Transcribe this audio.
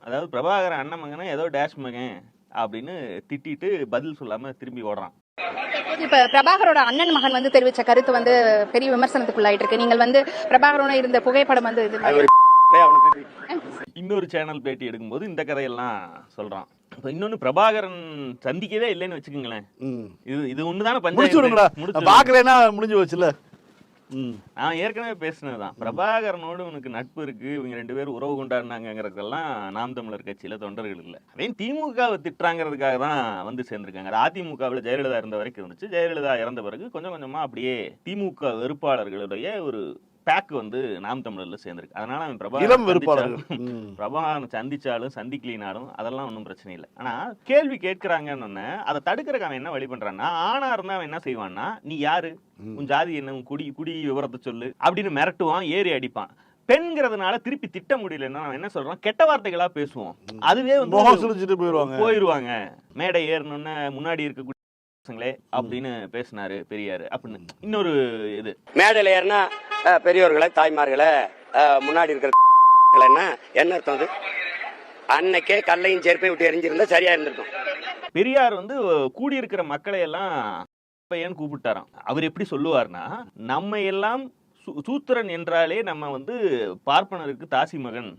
அதாவது பிரபாகரன் அண்ணன் மகனை ஏதோ டேஷ் மகன் அப்படின்னு திட்டிட்டு பதில் சொல்லாம திரும்பி ஓடுறான். இப்ப பிரபாகரோட அண்ணன் மகன் வந்து தெரிவிச்ச கருத்து வந்து பெரிய விமர்சனத்துக்குள்ளாயிட்டு இருக்கு. நீங்கள் வந்து பிரபாகரோட இருந்த புகைப்படம் வந்து இன்னொரு சேனல் பேட்டி எடுக்கும்போது இந்த கதையெல்லாம் சொல்றான். இன்னொன்னு பிரபாகரன் சந்திக்கவே இல்லைன்னு வச்சுக்கோங்களேன். இது ஒண்ணுதானே பஞ்சாயத்து பாக்கலன்னா முடிஞ்சு போச்சுல. நான் ஏற்கனவே பேசினதுதான். பிரபாகரனோடு உனக்கு நட்பு இருக்கு, இவங்க 2 பேரும் உறவு கொண்டாடினாங்கிறதுக்கெல்லாம் நாம் தமிழர் கட்சியில தொண்டர்கள் இல்லை. அதே திமுகவை திட்டுறாங்கிறதுக்காக தான் வந்து சேர்ந்திருக்காங்க. அதிமுகவில் ஜெயலலிதா இருந்த வரைக்கும் இருந்துச்சு. ஜெயலலிதா இறந்த பிறகு கொஞ்சம் கொஞ்சமா அப்படியே திமுக வெறுப்பாளர்களுடைய ஒரு பேக் வந்து நாம் தமிழர்ல சேர்ந்திருக்கு. அதனால அவன் பிரபாகரன் சந்திச்சாலும் சந்திக்கலினாலும் அதெல்லாம் ஒன்றும் பிரச்சனை இல்லை. ஆனா கேள்வி கேட்கிறாங்கன்னு அதை தடுக்கிறக்கு அவன் என்ன வழி பண்றான்னா, ஆணா இருந்தா அவன் என்ன செய்வான்னா, நீ யாரு, உன் ஜாதி என்ன, உன் குடி விவரத்தை சொல்லு அப்படின்னு மிரட்டுவான், ஏறி அடிப்பான். பெண்கிறதுனால திருப்பி திட்ட முடியலன்னா அவன் என்ன சொல்றான், கெட்ட வார்த்தைகளா பேசுவோம். அதுவே வந்து போயிருவாங்க. மேடை ஏறணும்னு முன்னாடி இருக்கக்கூடிய அப்படின்னு பேசினாரு பெரியாரு அப்படின்னு. இன்னொரு இது மேடையில ஏறினா பெரியோர்களை தாய்மார்களை முன்னாடி இருக்கிற என்ன அர்த்தம்? அது அன்னைக்கே கல்லையும் செருப்பையும் விட்டு எரிஞ்சிருந்தா சரியா இருந்திருக்கும். பெரியார் வந்து கூடியிருக்கிற மக்களை எல்லாம் ஏன் கூப்பிட்டாராம். அவர் எப்படி சொல்லுவார்னா, நம்ம எல்லாம் சூத்திரன் என்றாலே நம்ம வந்து பார்ப்பனருக்கு தாசி மகன்